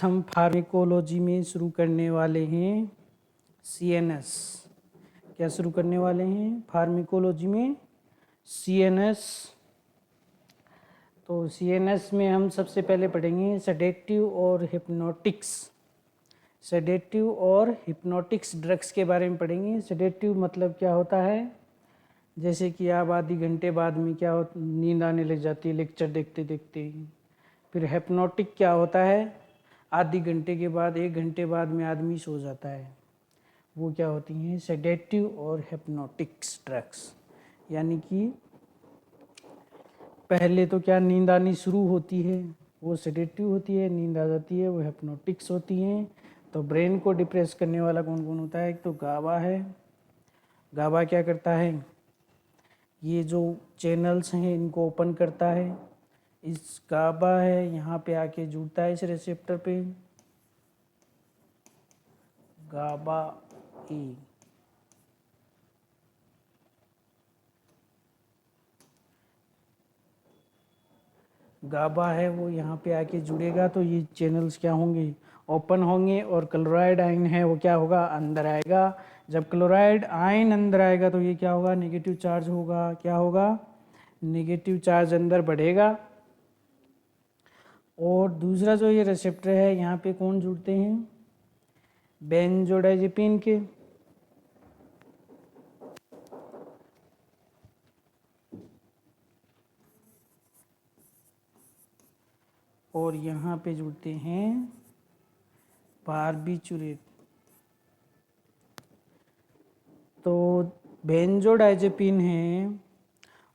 हम फार्माकोलॉजी में शुरू करने वाले हैं CNS। क्या शुरू करने वाले हैं फार्माकोलॉजी में? CNS। तो CNS में हम सबसे पहले पढ़ेंगे सेडेटिव और हिप्नोटिक्स। सेडेटिव और हिप्नोटिक्स ड्रग्स के बारे में पढ़ेंगे। सेडेटिव मतलब क्या होता है? जैसे कि आप आधे घंटे बाद में क्या हो नींद आने लग जाती है लेक्चर देखते देखते। फिर हिप्नोटिक क्या होता है? आधे घंटे के बाद 1 घंटे बाद में आदमी सो जाता है। वो क्या होती हैं? सेडेटिव और हिप्नोटिक्स ड्रग्स। यानी कि पहले तो क्या नींद आनी शुरू होती है, वो सेडेटिव होती है, नींद आ जाती है, वो हिप्नोटिक्स होती हैं। तो ब्रेन को डिप्रेस करने वाला कौन कौन होता है? एक तो गाबा है। गाबा क्या करता है? ये जो चैनल्स हैं इनको ओपन करता है। इस गाबा है यहाँ पे आके जुड़ता है इस रिसेप्टर पे, गाबा ई। गाबा है वो यहाँ पे आके जुड़ेगा तो ये चैनल्स क्या होंगे? ओपन होंगे और क्लोराइड आयन है वो क्या होगा? अंदर आएगा। जब क्लोराइड आयन अंदर आएगा तो ये क्या होगा? नेगेटिव चार्ज होगा। क्या होगा? नेगेटिव चार्ज अंदर बढ़ेगा। और दूसरा जो ये रिसेप्टर है यहाँ पे कौन जुड़ते हैं? बेंजोडाइजेपिन के। और यहाँ पे जुड़ते हैं बारबीचुरेट। तो बेंजोडाइजेपिन है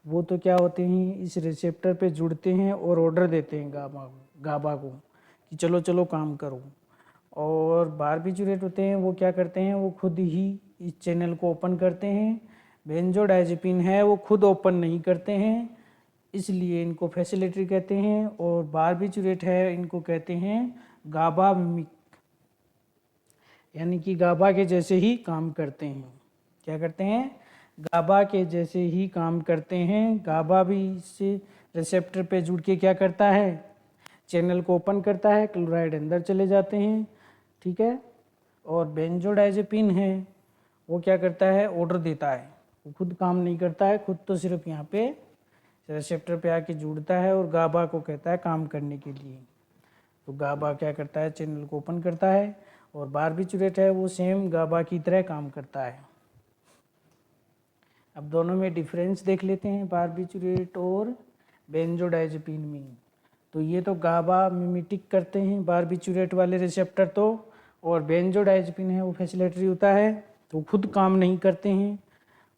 वो तो क्या होते हैं? इस रिसेप्टर पे जुड़ते हैं और ऑर्डर देते हैं गाबा को कि चलो चलो काम करो। और बारबीचुरेट होते हैं वो क्या करते हैं? वो खुद ही इस चैनल को ओपन करते हैं। बेंजोडाइजेपिन है वो खुद ओपन नहीं करते हैं, इसलिए इनको फैसिलिटेटर कहते हैं। और बारबीचुरेट है इनको कहते हैं गाबा मिमिक, यानी कि गाबा के जैसे ही काम करते हैं। क्या करते हैं? गाबा के जैसे ही काम करते हैं। गाबा भी इससे रिसेप्टर पे जुड़ के क्या करता है? चैनल को ओपन करता है, क्लोराइड अंदर चले जाते हैं। ठीक है। और बेंजोडाइजेपिन है वो क्या करता है? ऑर्डर देता है, वो खुद काम नहीं करता है, खुद तो सिर्फ यहाँ पे रिसेप्टर पे आके जुड़ता है और गाबा को कहता है काम करने के लिए। तो गाबा क्या करता है? चैनल को ओपन करता है। और बारबीचुरेट है वो सेम गाबा की तरह काम करता है। अब दोनों में डिफरेंस देख लेते हैं बारबीचुरेट और बेंजोडाइजेपिन में। तो ये तो गाबा मिमिटिक करते हैं बारबीचुरेट वाले रिसेप्टर तो, और बेंजोडाइजेपिन है वो फैसिलिटेटरी होता है तो खुद काम नहीं करते हैं।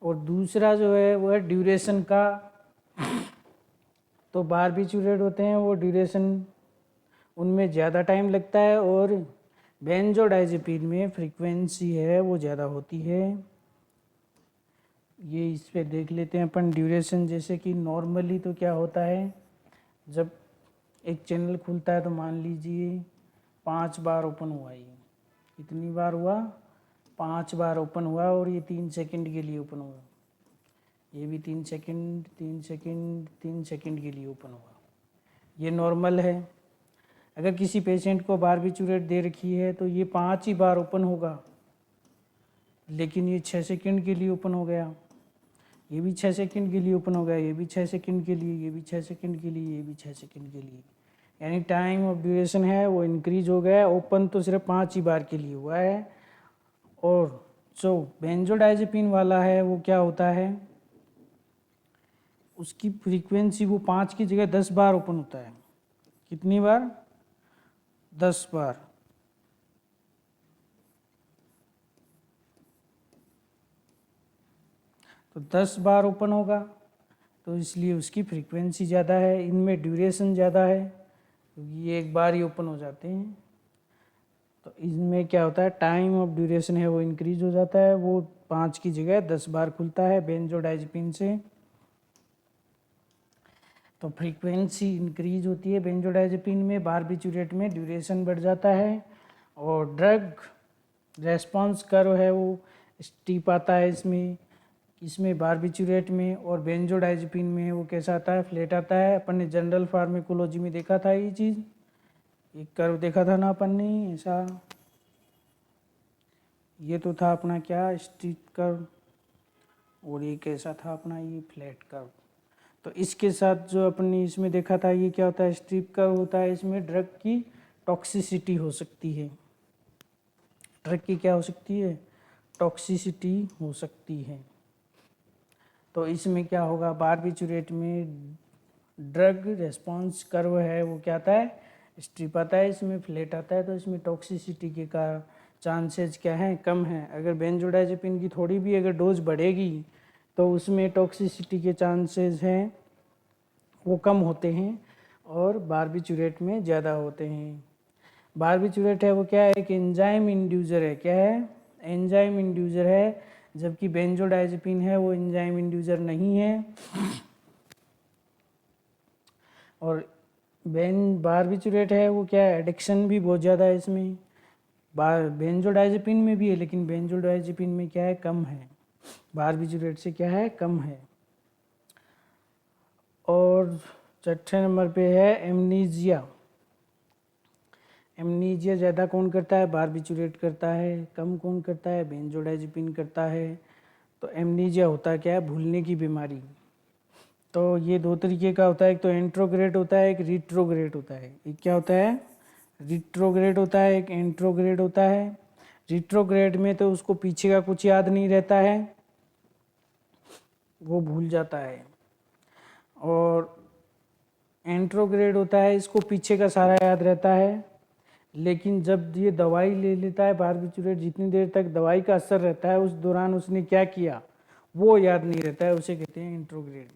और दूसरा जो है वो है ड्यूरेशन का। तो बारबीचुरेट होते हैं वो ड्यूरेशन उनमें ज़्यादा टाइम लगता है, और बेंजोडाइजेपिन में फ्रीक्वेंसी है वो ज़्यादा होती है। ये इस पे देख लेते हैं अपन ड्यूरेशन। जैसे कि नॉर्मली तो क्या होता है, जब एक चैनल खुलता है तो मान लीजिए 5 बार ओपन हुआ। ये कितनी बार हुआ? 5 बार ओपन हुआ, और ये 3 सेकंड के लिए ओपन हुआ। ये भी 3 सेकंड 3 सेकंड 3 सेकंड के लिए ओपन हुआ। ये नॉर्मल है। अगर किसी पेशेंट को बारबीचुरेट दे रखी है तो ये 5 ही बार ओपन होगा, लेकिन ये 6 सेकंड के लिए ओपन हो गया, ये भी 6 सेकंड के लिए ओपन हो गया, ये भी 6 सेकंड के लिए, ये भी 6 सेकंड के लिए, ये भी 6 सेकंड के लिए। यानी टाइम ऑफ ड्यूरेशन है वो इंक्रीज हो गया। ओपन तो सिर्फ 5 ही बार के लिए हुआ है। और जो बेंजोडाइजेपिन वाला है वो क्या होता है? उसकी फ्रीक्वेंसी वो 5 की जगह 10 बार ओपन होता है। कितनी बार? 10 बार। तो 10 बार ओपन होगा तो इसलिए उसकी फ्रीक्वेंसी ज़्यादा है। इनमें ड्यूरेशन ज़्यादा है क्योंकि ये एक बार ही ओपन हो जाते हैं। तो इसमें क्या होता है? टाइम ऑफ ड्यूरेशन है वो इंक्रीज हो जाता है। वो 5 की जगह 10 बार खुलता है बेंजोडाइजेपिन से। तो फ्रीक्वेंसी इंक्रीज होती है बेंजोडाइजेपिन में। बारबीचुरेट में ड्यूरेशन बढ़ जाता है। और ड्रग रेस्पॉन्स कर्व है वो स्टीप आता है इसमें। इसमें बारबीचुरेट में और बेंजोडाइजेपिन में वो कैसा आता है? फ्लैट आता है। अपन ने जनरल फार्मेकोलॉजी में देखा था ये चीज़। एक कर्व देखा था ना अपन ने ऐसा, ये तो था अपना क्या स्ट्रीट कर्व, और ये कैसा था अपना ये फ्लैट कर्व। तो इसके साथ जो अपन ने इसमें देखा था ये क्या होता है, स्ट्रिप कर्व होता है। इसमें ड्रग की टॉक्सिसिटी हो सकती है, ड्रग की क्या हो सकती है, टॉक्सिसिटी हो सकती है। तो इसमें क्या होगा, बारबिचुरेट में ड्रग रेस्पॉन्स कर्व है वो क्या आता है, स्ट्रिप आता है, इसमें फ्लैट आता है। तो इसमें टॉक्सिसिटी के का चांसेस क्या है, कम है। अगर बेंजोडाइजेपिन की थोड़ी भी अगर डोज बढ़ेगी तो उसमें टॉक्सिसिटी के चांसेस हैं वो कम होते हैं, और बारबिचुरेट में ज़्यादा होते हैं। बारबिचुरेट है वो क्या है, एक एंजाइम इंड्यूसर है। क्या है, एंजाइम इंड्यूसर है, जबकि बेंजोडाइजेपिन है वो एंजाइम इंड्यूसर नहीं है। और बारबिचुरेट है वो क्या है, एडिक्शन भी बहुत ज़्यादा है इसमें। बेंजोडाइजेपिन में भी है, लेकिन बेंजोडाइजेपिन में क्या है, कम है, बारबिचुरेट से क्या है, कम है। और छठे नंबर पे है एमनीजिया। एमनीजिया ज़्यादा कौन करता है, बारबिचुरेट करता है, कम कौन करता है, बेंजोडाइजेपिन करता है। तो एमनीजिया होता क्या है, भूलने की बीमारी। तो ये दो तरीके का होता है, एक तो एंट्रोग्रेड होता है, एक रिट्रोग्रेड होता है। एक क्या होता है, रिट्रोग्रेड होता है, एक एंट्रोग्रेड होता है। रिट्रोग्रेड में तो उसको पीछे का कुछ याद नहीं रहता है, वो भूल जाता है। और एंट्रोग्रेड होता है, इसको पीछे का सारा याद रहता है, लेकिन जब ये दवाई ले लेता है बारबिचुरेट, जितनी देर तक दवाई का असर रहता है उस दौरान उसने क्या किया वो याद नहीं रहता है, उसे कहते हैं इंट्रोग्रेड।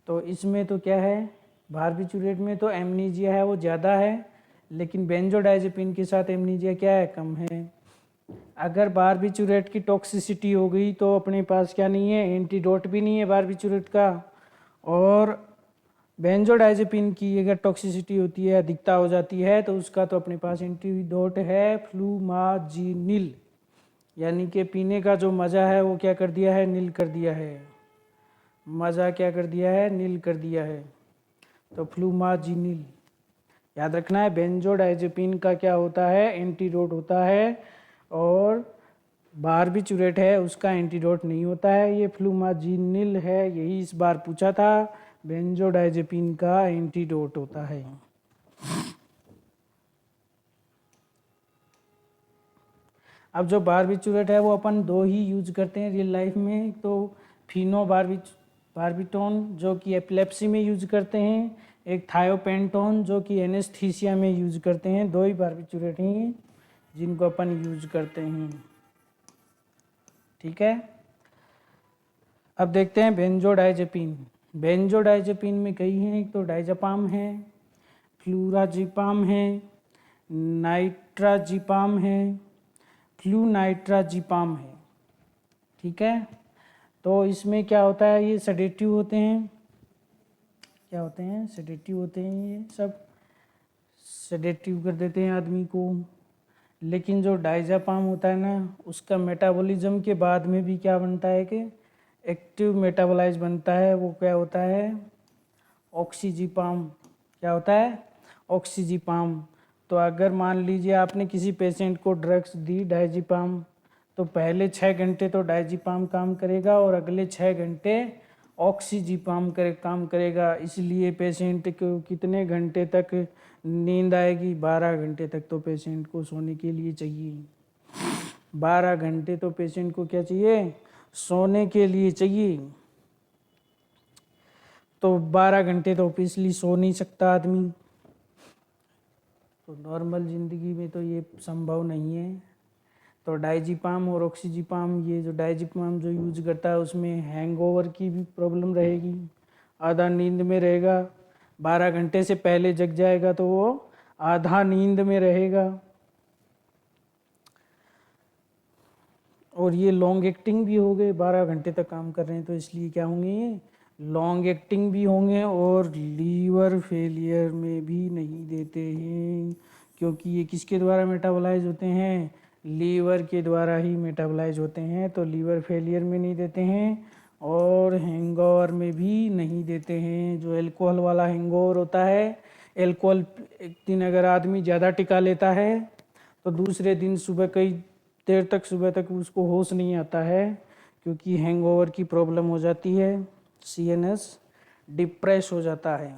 तो इसमें तो क्या है, बारबिचुरेट में तो एमनीजिया है वो ज़्यादा है, लेकिन बेंजोडाइजेपिन के साथ एमनीजिया क्या है, कम है। अगर बारबिचुरेट की टॉक्सिसिटी हो गई तो अपने पास क्या नहीं है, एंटीडोट भी नहीं है बारबिचुरेट का। और बेंजोडाइजेपिन की अगर टॉक्सिसिटी होती है, अधिकता हो जाती है, तो उसका तो अपने पास एंटीडोट है, फ्लूमाजीनिल। यानी कि पीने का जो मज़ा है वो क्या कर दिया है, नील कर दिया है। मज़ा क्या कर दिया है, नील कर दिया है। तो फ्लूमाजीनिल याद रखना है। बेंजोडाइजेपिन का क्या होता है, एंटीडोट होता है, और बारबिचुरेट है उसका एंटीडोट नहीं होता है, ये फ्लूमाजीनिल है। यही इस बार पूछा था, बेंजोडाइजेपिन का एंटीडोट होता है। अब जो बारबिचुरेट है वो अपन दो ही यूज करते हैं रियल लाइफ में, तो बारबिटोन जो कि एपिलेप्सी में यूज करते हैं, एक थायोपेंटोन जो कि एनेस्थीसिया में यूज करते हैं। दो ही बारबिचुरेट हैं जिनको अपन यूज करते हैं, ठीक है। अब देखते हैं बेंजोडाइजेपिन। बेंजोडाइजेपिन में कई हैं, एक तो डाइजापाम है, फ्लूराजिपाम है, नाइट्राजिपाम है, फ्लूनाइट्राजिपाम है, ठीक है। तो इसमें क्या होता है, ये सेडेटिव होते हैं। क्या होते हैं, सेडेटिव होते हैं, ये सब सेडेटिव कर देते हैं आदमी को। लेकिन जो डाइजापाम होता है ना, उसका मेटाबॉलिज्म के बाद में भी क्या बनता है कि एक्टिव मेटाबोलाइज बनता है, वो क्या होता है, ऑक्सीजिपाम। क्या होता है, ऑक्सीजिपाम। तो अगर मान लीजिए आपने किसी पेशेंट को ड्रग्स दी डाइजिपाम, तो पहले 6 घंटे तो डाइजिपाम काम करेगा और अगले 6 घंटे ऑक्सीजिपाम काम करेगा। इसलिए पेशेंट को कितने घंटे तक नींद आएगी, 12 घंटे तक तो पेशेंट को सोने के लिए चाहिए। 12 घंटे तो पेशेंट को क्या चाहिए, सोने के लिए चाहिए। तो 12 घंटे तो ऑब्वियसली सो नहीं सकता आदमी, तो नॉर्मल ज़िंदगी में तो ये संभव नहीं है। तो डाइजिपाम और ऑक्सीजिपाम, ये जो डाइजिपाम जो यूज करता है उसमें हैंगओवर की भी प्रॉब्लम रहेगी, आधा नींद में रहेगा। 12 घंटे से पहले जग जाएगा तो वो आधा नींद में रहेगा। और ये लॉन्ग एक्टिंग भी हो गए, 12 घंटे तक काम कर रहे हैं, तो इसलिए क्या होंगे, ये लॉन्ग एक्टिंग भी होंगे। और लीवर फेलियर में भी नहीं देते हैं, क्योंकि ये किसके द्वारा मेटाबोलाइज होते हैं, लीवर के द्वारा ही मेटाबोलाइज होते हैं। तो लीवर फेलियर में नहीं देते हैं, और हैंगओवर में भी नहीं देते हैं। जो अल्कोहल वाला हैंगओवर होता है एल्कोहल एक दिन अगर आदमी ज़्यादा टिका लेता है तो दूसरे दिन सुबह कई देर तक सुबह तक उसको होश नहीं आता है, क्योंकि हैंगओवर की प्रॉब्लम हो जाती है, CNS डिप्रेस हो जाता है।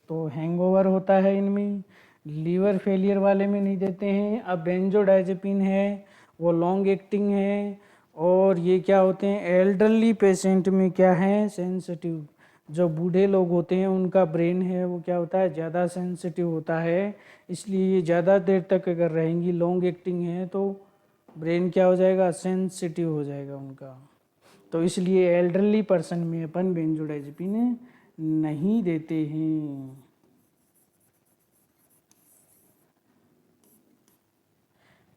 तो हैंगओवर होता है इनमें। लीवर फेलियर वाले में नहीं देते हैं। अब बेंजोडाइजेपिन है वो लॉन्ग एक्टिंग है, और ये क्या होते हैं एल्डरली पेशेंट में क्या है सेंसिटिव। जो बूढ़े लोग होते हैं उनका ब्रेन है वो क्या होता है ज़्यादा सेंसिटिव होता है, इसलिए ये ज़्यादा देर तक अगर रहेंगी लॉन्ग एक्टिंग है तो ब्रेन क्या हो जाएगा सेंसिटिव हो जाएगा उनका। तो इसलिए एल्डरली पर्सन में अपन बेंजोडाइजेपिन नहीं देते हैं।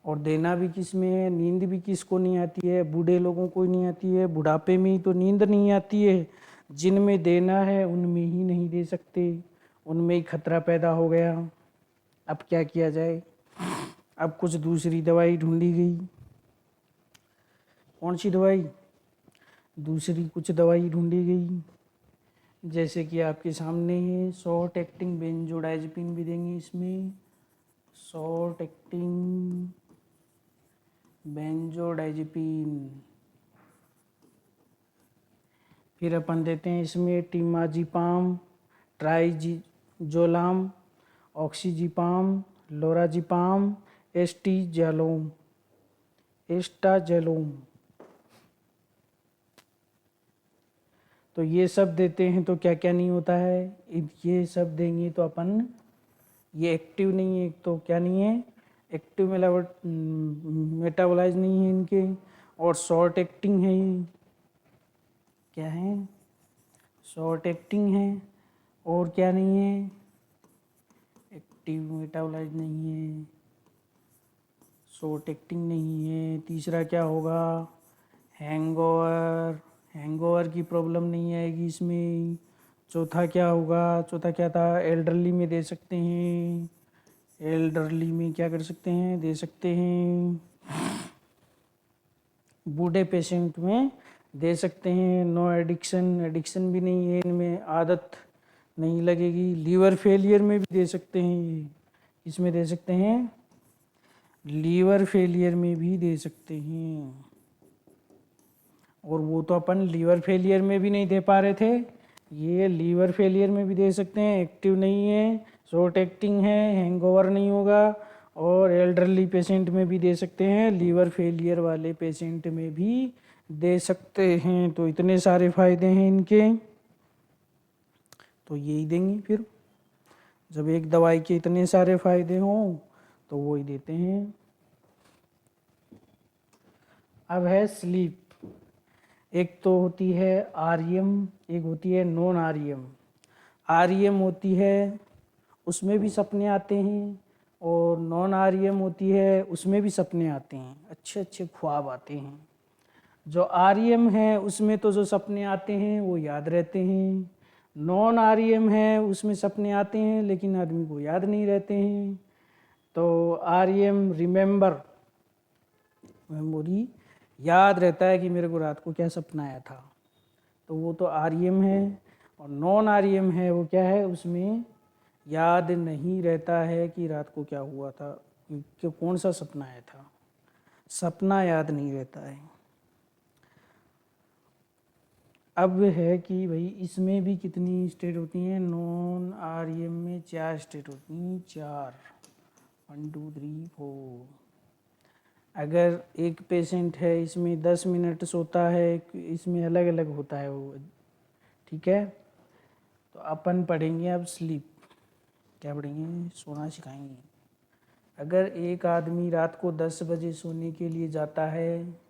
और देना भी किस में है, नींद भी किसको नहीं आती है, बूढ़े लोगों को नहीं आती है, बुढ़ापे में ही तो नींद नहीं आती है। जिनमें देना है उनमें ही नहीं दे सकते, उनमें ही खतरा पैदा हो गया। अब क्या किया जाए, अब कुछ दूसरी दवाई ढूंढी गई। कौन सी दवाई, दूसरी कुछ दवाई ढूंढी गई, जैसे कि आपके सामने है शॉर्ट एक्टिंग बेंजोडाइजेपिन भी देंगे इसमें, शॉर्ट एक्टिंग बेंजोडाइजेपिन। फिर अपन देते हैं इसमें टिमाजीपाम, ट्राइजीजोलाम, ऑक्सीजीपाम, लोराजीपाम, एस्टाजेलोम। तो ये सब देते हैं तो क्या क्या नहीं होता है, ये सब देंगे तो अपन, ये एक्टिव नहीं है, तो क्या नहीं है एक्टिव मेटाबोलाइज नहीं है इनके, और शॉर्ट एक्टिंग है ये, क्या है शॉर्ट एक्टिंग है, और क्या नहीं है एक्टिव मेटाबोलाइज नहीं है, शॉर्ट एक्टिंग नहीं है। तीसरा क्या होगा हैंगओवर, हैंगओवर की प्रॉब्लम नहीं आएगी इसमें। चौथा क्या होगा, चौथा क्या था एल्डरली में दे सकते हैं, एल्डरली में क्या कर सकते हैं दे सकते हैं, बूढ़े पेशेंट में दे सकते हैं। नो एडिक्शन, एडिक्शन भी नहीं है इनमें, आदत नहीं लगेगी। लीवर फेलियर में भी दे सकते हैं, ये इसमें दे सकते हैं, लीवर फेलियर में भी दे सकते हैं। और वो तो अपन लीवर फेलियर में भी नहीं दे पा रहे थे, ये लीवर फेलियर में भी दे सकते हैं, एक्टिव नहीं है, शॉर्ट एक्टिंग है, हैंगओवर नहीं होगा, और एल्डरली पेशेंट में भी दे सकते हैं, लीवर फेलियर वाले पेशेंट में भी दे सकते हैं। तो इतने सारे फायदे हैं इनके, तो यही देंगे फिर। जब एक दवाई के इतने सारे फायदे हों तो वो ही देते हैं। अब है स्लीप, एक तो होती है REM, एक होती है नॉन REM। REM होती है उसमें भी सपने आते हैं, और नॉन REM होती है उसमें भी सपने आते हैं, अच्छे अच्छे ख्वाब आते हैं। जो REM है उसमें तो जो सपने आते हैं वो याद रहते हैं, नॉन REM है उसमें सपने आते हैं लेकिन आदमी को याद नहीं रहते हैं। तो REM रिमेंबर, मेमोरी, याद रहता है कि मेरे को रात को क्या सपना आया था, तो वो तो REM है। और नॉन REM है वो क्या है, उसमें याद नहीं रहता है कि रात को क्या हुआ था, कि कौन सा सपना आया था, सपना याद नहीं रहता है। अब है कि भाई इसमें भी कितनी स्टेट होती हैं, नॉन REM में 4 स्टेट होती हैं, 4, 1 2 3 4। अगर एक पेशेंट है इसमें 10 मिनट सोता है, इसमें अलग अलग होता है वो, ठीक है। तो अपन पढ़ेंगे अब स्लीप, क्या पढ़ेंगे, सोना सिखाएंगे। अगर एक आदमी रात को 10 बजे सोने के लिए जाता है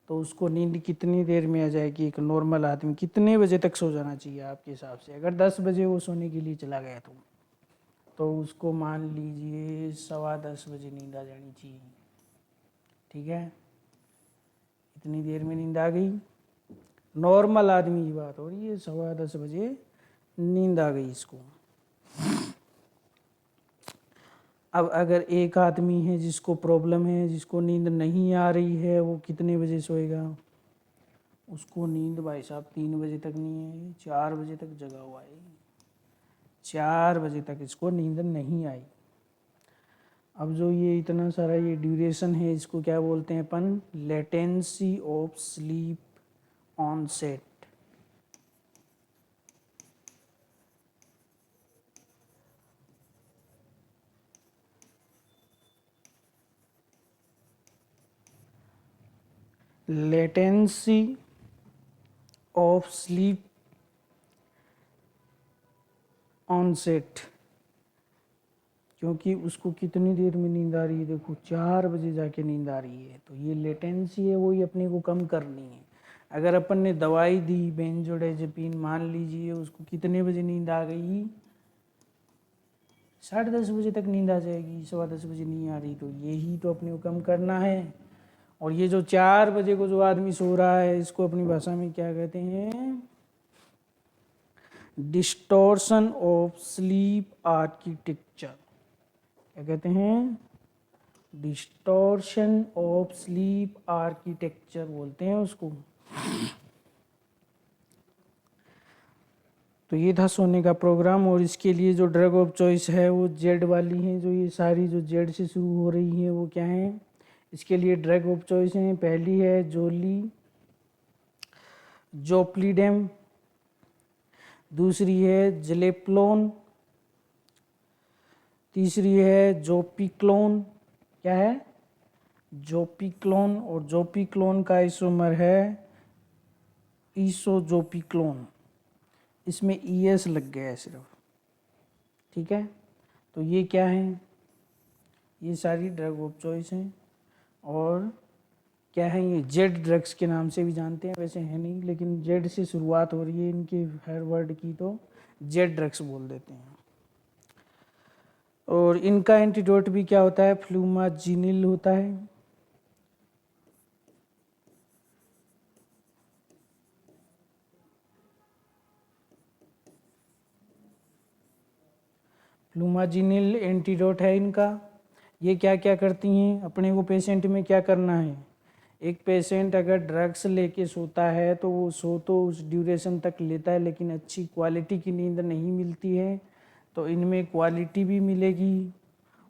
तो उसको नींद कितनी देर में आ जाएगी, एक नॉर्मल आदमी कितने बजे तक सो जाना चाहिए आपके हिसाब से। अगर 10 बजे वो सोने के लिए चला गया तो उसको मान लीजिए 10:15 बजे नींद आ जानी चाहिए, ठीक है। इतनी देर में नींद आ गई, नॉर्मल आदमी की बात हो रही है, 10:15 बजे नींद आ गई इसको। अब अगर एक आदमी है जिसको प्रॉब्लम है, जिसको नींद नहीं आ रही है, वो कितने बजे सोएगा, उसको नींद भाई साहब 3 बजे तक नहीं है, 4 बजे तक जगा हुआ है। 4 बजे तक इसको नींद नहीं आई। अब जो ये इतना सारा ये ड्यूरेशन है, इसको क्या बोलते हैं अपन? Latency of sleep onset. Latency of sleep onset, क्योंकि उसको कितनी देर में नींद आ रही है? देखो 4 बजे जाके नींद आ रही है, तो ये लेटेंसी है, वही अपने को कम करनी है। अगर अपन ने दवाई दी बेंजोडाइजेपिन, मान लीजिए उसको कितने बजे नींद आ गई? 10:30 बजे तक नींद आ जाएगी, 10:15 बजे नहीं आ रही, तो यही तो अपने को कम करना है। और ये जो 4 बजे को जो आदमी सो रहा है, इसको अपनी भाषा में क्या कहते हैं? Distortion of sleep architecture. क्या कहते हैं? डिस्टॉर्शन ऑफ स्लीप आर्किटेक्चर बोलते हैं उसको। तो ये था सोने का प्रोग्राम, और इसके लिए जो ड्रग ऑफ चॉइस है वो जेड वाली है। जो ये सारी जो जेड से शुरू हो रही है वो क्या है? इसके लिए ड्रग ऑफ चॉइस है। पहली है जोप्लिडेम, दूसरी है जलेप्लोन, तीसरी है जोपिक्लोन। क्या है? जोपिक्लोन। और जोपिक्लोन का आइसोमर है ईसोजोपिक्लोन। इसमें ES लग गया है सिर्फ, ठीक है। तो ये क्या है? ये सारी ड्रग ऑफ चॉइस हैं। और क्या है? ये जेड ड्रग्स के नाम से भी जानते हैं, वैसे है नहीं, लेकिन जेड से शुरुआत हो रही है इनके हर वर्ड की, तो जेड ड्रग्स बोल देते हैं। और इनका एंटीडोट भी क्या होता है? फ्लूमाजीनिल होता है। फ्लूमाजीनिल एंटीडोट है इनका। ये क्या क्या करती हैं? अपने को पेशेंट में क्या करना है? एक पेशेंट अगर ड्रग्स लेके सोता है तो वो सो तो उस ड्यूरेशन तक लेता है, लेकिन अच्छी क्वालिटी की नींद नहीं मिलती है। तो इनमें क्वालिटी भी मिलेगी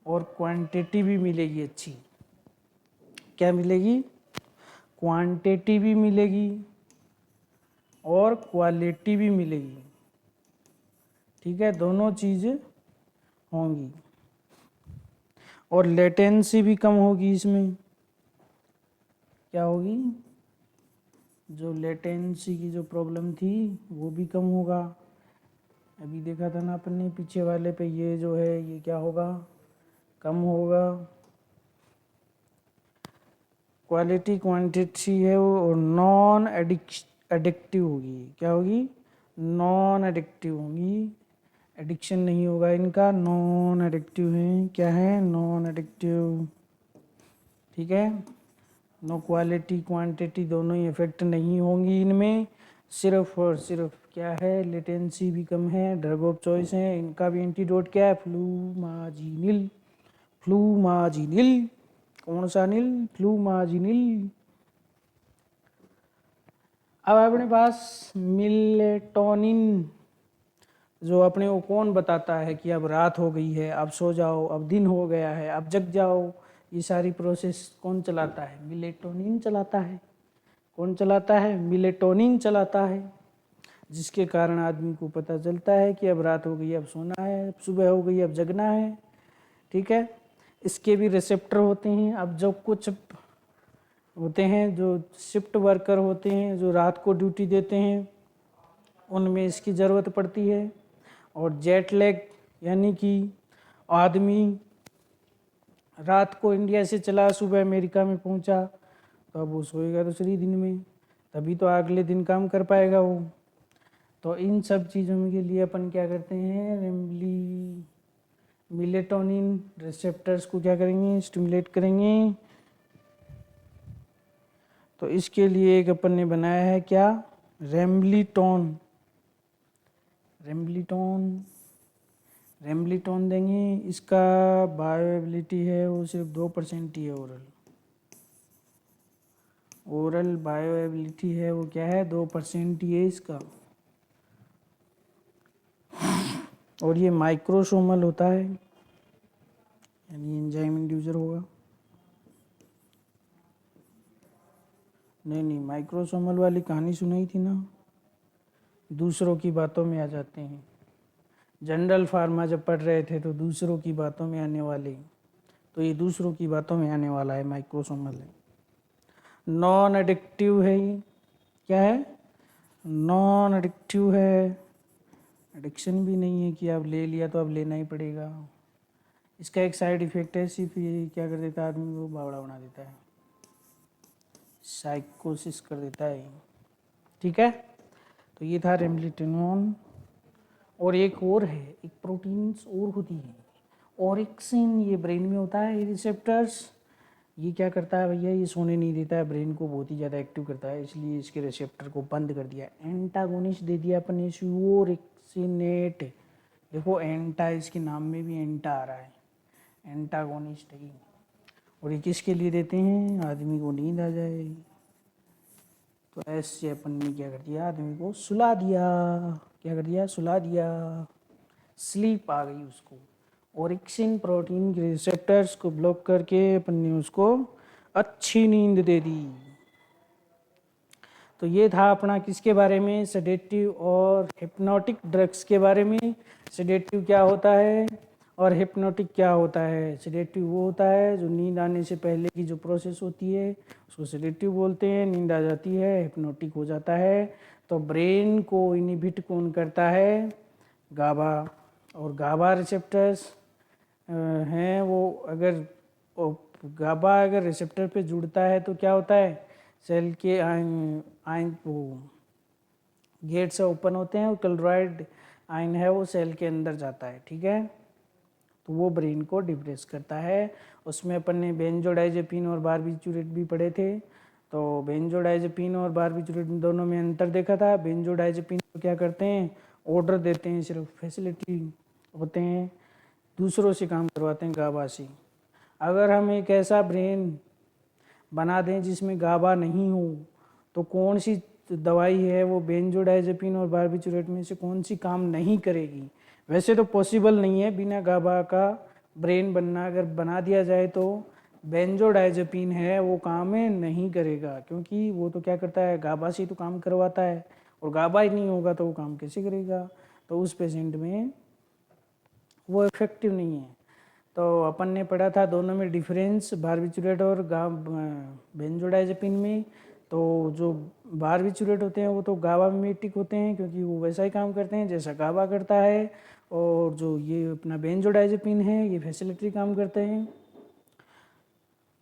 और क्वांटिटी भी मिलेगी अच्छी। क्या मिलेगी? क्वांटिटी भी मिलेगी और क्वालिटी भी मिलेगी, ठीक है, दोनों चीज़ होंगी। और लेटेंसी भी कम होगी इसमें। क्या होगी? जो लेटेंसी की जो प्रॉब्लम थी वो भी कम होगा। अभी देखा था ना अपन ने पीछे वाले पे, ये जो है ये क्या होगा? कम होगा। क्वालिटी क्वांटिटी है वो, और नॉन एडिक्टिव होगी। क्या होगी? नॉन एडिक्टिव होगी। एडिक्शन नहीं होगा इनका, नॉन एडिक्टिव है। क्या है? नॉन एडिक्टिव, ठीक है। नो क्वालिटी क्वांटिटी दोनों ही इफेक्ट नहीं होंगी इनमें। सिर्फ और सिर्फ क्या है? लेटेंसी भी कम है। ड्रग ऑफ चॉइस है। इनका भी एंटीडोट क्या है? फ्लूमाजीनिल। फ्लूमाजीनिल, कौन सा नील? फ्लूमाजीनिल। अब अपने पास मिलेटोनिन, जो अपने को कौन बताता है कि अब रात हो गई है, अब सो जाओ, अब दिन हो गया है, अब जग जाओ। ये सारी प्रोसेस कौन चलाता है? मिलेटोनिन चलाता है। कौन चलाता है? मिलेटोनिन चलाता है। जिसके कारण आदमी को पता चलता है कि अब रात हो गई, अब सोना है, अब सुबह हो गई, अब जगना है, ठीक है। इसके भी रिसेप्टर होते हैं। अब जो कुछ होते हैं जो शिफ्ट वर्कर होते हैं, जो रात को ड्यूटी देते हैं, उनमें इसकी ज़रूरत पड़ती है। और जेट लैग, यानी कि आदमी रात को इंडिया से चला, सुबह अमेरिका में पहुंचा, तो अब वो सोएगा दूसरी दिन में, तभी तो अगले दिन काम कर पाएगा वो। तो इन सब चीज़ों के लिए अपन क्या करते हैं? मिलेटोनिन रिसेप्टर्स को क्या करेंगे? स्टिमुलेट करेंगे। तो इसके लिए एक अपन ने बनाया है क्या? रेम्बलिटोन। रेम्बलिटोन देंगे। इसका बायोएबिलिटी है वो सिर्फ 2% ही है। ओरल बायोएबिलिटी है वो क्या है? 2% ही है इसका। और ये माइक्रोसोमल होता है, यानी एंजाइम इंड्यूसर होगा। नहीं, माइक्रोसोमल वाली कहानी सुनाई थी ना, दूसरों की बातों में आ जाते हैं। जनरल फार्मा जब पढ़ रहे थे तो दूसरों की बातों में आने वाले, तो ये दूसरों की बातों में आने वाला है, माइक्रोसोमल है। नॉन एडिक्टिव है ये, क्या है, नॉन एडिक्टिव है, एडिक्शन भी नहीं है कि आप ले लिया तो अब लेना ही पड़ेगा। इसका एक साइड इफेक्ट है, सिर्फ ये क्या कर देता है, आदमी को बावड़ा बना देता है, साइकोसिस कर देता है। ठीक है, तो ये था रेमलिटिनोन। और एक और है, एक प्रोटीन्स और होती है, ऑरिक्सिन, ये ब्रेन में होता है, ये रिसेप्टर्स। ये क्या करता है भैया, ये सोने नहीं देता है, ब्रेन को बहुत ही ज़्यादा एक्टिव करता है, इसलिए इसके रिसेप्टर को बंद कर दिया, एंटागोनिस्ट दे दिया अपन ने, सूरिक्सिनेट। देखो एंटा, इसके नाम में भी एंटा आ रहा है, एंटागोनिस्ट है। और ये किसके लिए देते हैं, आदमी को नींद आ जाए, तो ऐसे अपन ने क्या कर दिया, आदमी को सुला दिया। क्या कर दिया, सुला दिया, स्लीप आ गई उसको। ओरिक्सिन प्रोटीन के रिसेप्टर्स को ब्लॉक करके अपन ने उसको अच्छी नींद दे दी। तो ये था अपना किसके बारे में, सेडेटिव और हिप्नोटिक ड्रग्स के बारे में। सेडेटिव क्या होता है और हिप्नोटिक क्या होता है। सेडेटिव वो होता है जो नींद आने से पहले की जो प्रोसेस होती है उसको सेडेटिव बोलते हैं, नींद आ जाती है, हिप्नोटिक हो जाता है। तो ब्रेन को इनहिबिट कौन करता है, गाबा। और गाबा रिसेप्टर्स हैं वो, अगर गाबा अगर रिसेप्टर पे जुड़ता है तो क्या होता है, सेल के आयन वो गेट्स ओपन होते हैं और क्लोराइड आयन है वो सेल के अंदर जाता है। ठीक है, तो वो ब्रेन को डिप्रेस करता है। उसमें अपन ने बेंजोडाइजेपिन और बारबिचुरेट भी पढ़े थे। तो बेंजोडाइजेपिन और बारबिचुरेट दोनों में अंतर देखा था। बेंजोडाइजेपिन को क्या करते हैं, ऑर्डर देते हैं, सिर्फ फैसिलिटी होते हैं, दूसरों से काम करवाते हैं गाबा से। अगर हम एक ऐसा ब्रेन बना दें जिसमें गाबा नहीं हो तो कौन सी दवाई है वो बेंजोडाइजेपिन और बारबिचुरेट में से कौन सी काम नहीं करेगी। वैसे तो पॉसिबल नहीं है बिना गाबा का ब्रेन बनना, अगर बना दिया जाए तो बेंजोडाइजेपिन है वो काम नहीं करेगा, क्योंकि वो तो क्या करता है, गाबा से तो काम करवाता है, और गाबा ही नहीं होगा तो वो काम कैसे करेगा। तो उस पेशेंट में वो इफेक्टिव नहीं है। तो अपन ने पढ़ा था दोनों में डिफरेंस, बारबिचुरेट और बेंजोडाइजेपिन में। तो जो बारबिचुरेट होते हैं वो तो गाबा मिमेटिक होते हैं, क्योंकि वो वैसा ही काम करते हैं जैसा गाबा करता है। और जो ये अपना बेंजोडाइजेपिन है ये फैसिलिटी काम करते हैं।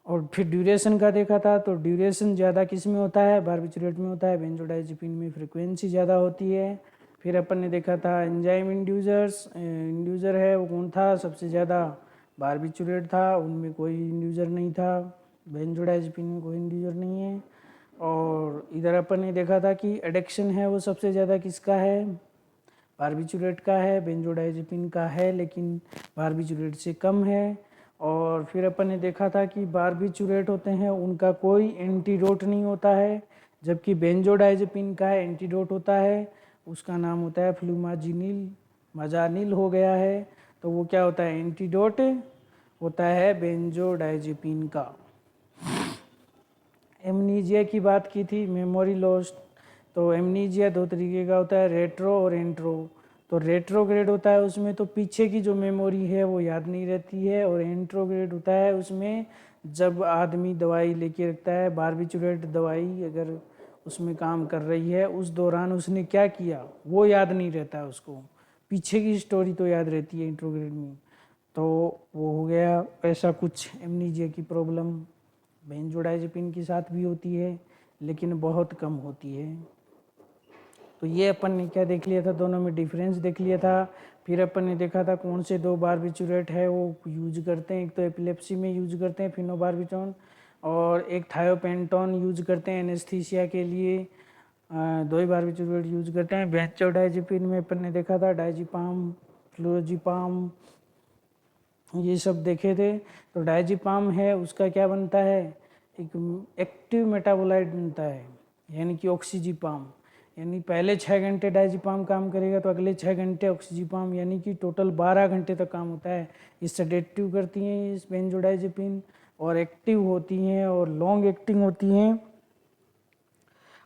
और फिर ड्यूरेशन का देखा था, तो ड्यूरेशन ज़्यादा किस में होता है, बारबिचुरेट में होता है, बेंजोडाइजेपिन में फ्रिक्वेंसी ज़्यादा होती है। फिर अपन ने देखा था एंजाइम इंड्यूसर है वो कौन था, सबसे ज़्यादा बारबिचुरेट था, उनमें कोई इंड्यूसर नहीं था, बेंजोडाइजेपिन में कोई इंड्यूसर नहीं है। और इधर अपन ने देखा था कि एडिक्शन है वो सबसे ज़्यादा किसका है, बारबिचुरेट का है, बेंजोडाइजेपिन का है, लेकिन बारबिचुरेट से कम है। और फिर अपन ने देखा था कि बारबिचुरेट होते हैं उनका कोई एंटीडोट नहीं होता है, जबकि बेंजोडाइजेपिन का एंटीडोट होता है, उसका नाम होता है फ्लूमाजिनिल, मजानिल हो गया है। तो वो क्या होता है, एंटीडोट होता है बेंजोडाइजेपिन का। एमनीजिया की बात की थी, मेमोरी लॉस। तो एमनीजिया दो तरीके का होता है, रेट्रो और एंट्रो। तो रेट्रोग्रेड होता है उसमें तो पीछे की जो मेमोरी है वो याद नहीं रहती है, और एंट्रोग्रेड होता है उसमें जब आदमी दवाई लेके रखता है, बारबिचुरेट दवाई अगर उसमें काम कर रही है उस दौरान उसने क्या किया वो याद नहीं रहता है उसको, पीछे की स्टोरी तो याद रहती है इंट्रोग्रेड में। तो वो हो गया ऐसा कुछ एमनीजिया की प्रॉब्लम। बेंजोडाइजेपिन के साथ भी होती है लेकिन बहुत कम होती है। तो ये अपन ने क्या देख लिया था, दोनों में डिफरेंस देख लिया था। फिर अपन ने देखा था कौन से दो बारबिचुरेट है वो यूज करते हैं, एक तो एपिलेप्सी में यूज करते हैं फिनोबार्बिटोन, और एक थायोपेंटोन यूज करते हैं एनेस्थीसिया के लिए। दो ही बारबिचुरेट यूज करते हैं। बेंजोडाइजेपिन में अपन ने देखा था डायजिपाम, फ्लोरोजिपाम, ये सब देखे थे। तो डायजिपाम है उसका क्या बनता है, एक एक्टिव मेटाबोलाइट बनता है, यानी कि ऑक्सीजिपाम, यानी पहले 6 घंटे डायजेपाम काम करेगा तो अगले 6 घंटे ऑक्सीजिपाम, यानी कि टोटल 12 घंटे तक काम होता है। ये सेडेटिव करती हैं इस बेंजोडाइजेपिन, और एक्टिव होती हैं और लॉन्ग एक्टिंग होती हैं।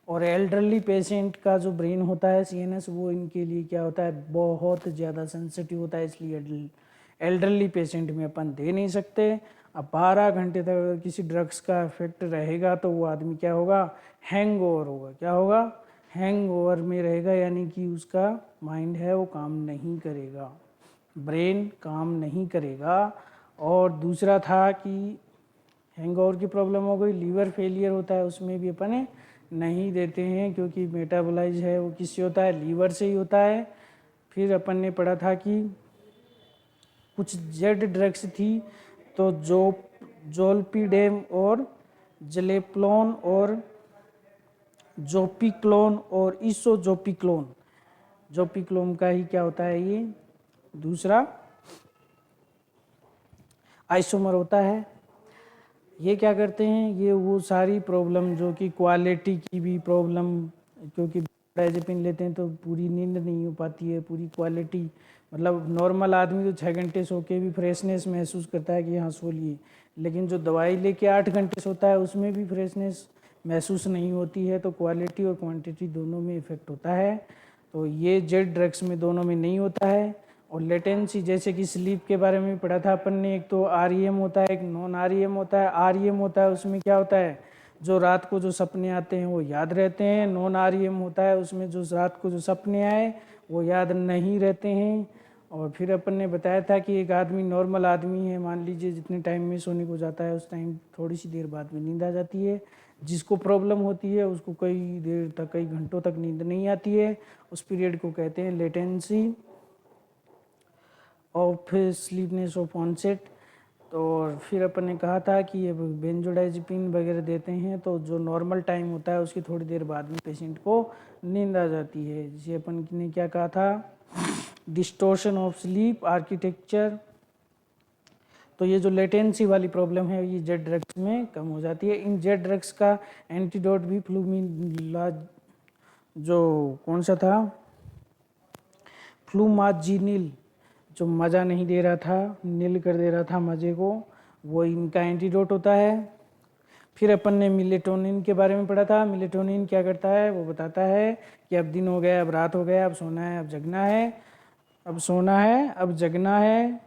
और एल्डरली पेशेंट का जो ब्रेन होता है सीएनएस, वो इनके लिए क्या होता है, बहुत ज़्यादा सेंसिटिव होता है, इसलिए एल्डरली पेशेंट में अपन दे नहीं सकते। अब 12 घंटे तक अगर किसी ड्रग्स का इफेक्ट रहेगा तो वो आदमी क्या होगा, हैंगओवर होगा। क्या होगा, हैंगओवर में रहेगा, यानी कि उसका माइंड है वो काम नहीं करेगा, ब्रेन काम नहीं करेगा। और दूसरा था कि हैंगओवर की प्रॉब्लम हो गई, लीवर फेलियर होता है, उसमें भी अपन नहीं देते हैं क्योंकि मेटाबोलाइज है वो किससे होता है, लीवर से ही होता है। फिर अपन ने पढ़ा था कि कुछ जेड ड्रग्स थी, तो जोल्पिडेम और जलेप्लोन और जोपिक्लोन और इसोजोपिक्लोन, जोपिक्लोन का ही क्या होता है, ये दूसरा आइसोमर होता है। ये क्या करते हैं, ये वो सारी प्रॉब्लम जो कि क्वालिटी की भी प्रॉब्लम, क्योंकि डायजेपिन लेते हैं तो पूरी नींद नहीं हो पाती है, पूरी क्वालिटी, मतलब नॉर्मल आदमी तो 6 घंटे सो के भी फ्रेशनेस महसूस करता है कि हाँ सो लिए, लेकिन जो दवाई लेके 8 घंटे सोता है उसमें भी फ्रेशनेस महसूस नहीं होती है। तो क्वालिटी और क्वांटिटी दोनों में इफेक्ट होता है। तो ये जेड ड्रग्स में दोनों में नहीं होता है। और लेटेंसी, जैसे कि स्लीप के बारे में पढ़ा था अपन ने, एक तो आरईएम होता है, एक नॉन आरईएम होता है। आरईएम होता है उसमें क्या होता है, जो रात को जो सपने आते हैं वो याद रहते हैं। नॉन आरईएम होता है उसमें जो रात को जो सपने आए वो याद नहीं रहते हैं। और फिर अपन ने बताया था कि एक आदमी, नॉर्मल आदमी है, मान लीजिए जितने टाइम में सोने को जाता है उस टाइम थोड़ी सी देर बाद में नींद आ जाती है। जिसको प्रॉब्लम होती है उसको कई देर तक, कई घंटों तक नींद नहीं आती है। उस पीरियड को कहते हैं latency of sleepiness of onset. तो फिर अपन ने कहा था कि ये बेंजोडाइजेपिन वगैरह देते हैं तो जो नॉर्मल टाइम होता है उसकी थोड़ी देर बाद में पेशेंट को नींद आ जाती है। जिसे अपन ने क्या कहा था, डिस्टोर्शन ऑफ स्लीप आर्किटेक्चर। तो ये जो लेटेंसी वाली प्रॉब्लम है ये जेड ड्रग्स में कम हो जाती है। इन जेड ड्रग्स का एंटीडोट भी फ्लूमिलाज, जो कौन सा था, फ्लूमाजीनिल, जो मज़ा नहीं दे रहा था, नील कर दे रहा था मज़े को, वो इनका एंटीडोट होता है। फिर अपन ने मिलेटोनिन के बारे में पढ़ा था। मिलेटोनिन क्या करता है, वो बताता है कि अब दिन हो गया, अब रात हो गया, अब सोना है, अब जगना है, अब सोना है, अब जगना है।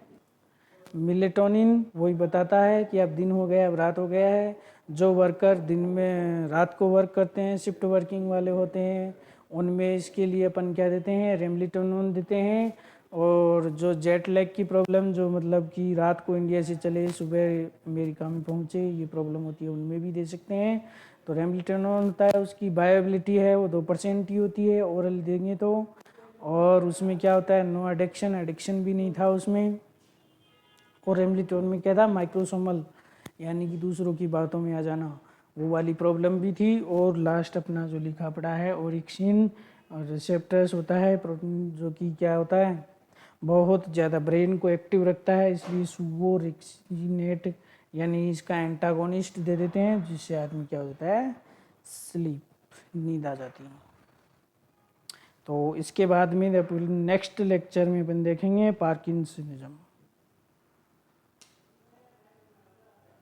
मिलेटोनिन वही बताता है कि अब दिन हो गया, अब रात हो गया है। जो वर्कर दिन में रात को वर्क करते हैं, शिफ्ट वर्किंग वाले होते हैं, उनमें इसके लिए अपन क्या देते हैं, रेमलिटोनिन देते हैं। और जो जेट लैग की प्रॉब्लम, जो मतलब कि रात को इंडिया से चले सुबह अमेरिका में पहुंचे, ये प्रॉब्लम होती है, उनमें भी दे सकते हैं। तो रेमलिटोनिन होता है, उसकी बायोबिलिटी है वो 2% ही होती है ओरल देंगे तो। और उसमें क्या होता है, नो एडिक्शन, एडिक्शन भी नहीं था उसमें। और रेमलिटोन में क्या था, माइक्रोसोमल, यानी कि दूसरों की बातों में आ जाना, वो वाली प्रॉब्लम भी थी। और लास्ट अपना जो लिखा पड़ा है ओरिक्सिन और रिसेप्टर्स होता है, प्रोटीन जो कि क्या होता है, बहुत ज़्यादा ब्रेन को एक्टिव रखता है, इसलिए सुवोरिक्सिनेट यानी इसका एंटागोनिस्ट दे देते हैं, जिससे आदमी क्या होता है, स्लीप, नींद आ जाती है। तो इसके बाद में नेक्स्ट लेक्चर में अपन देखेंगे पार्किंसनिज्म।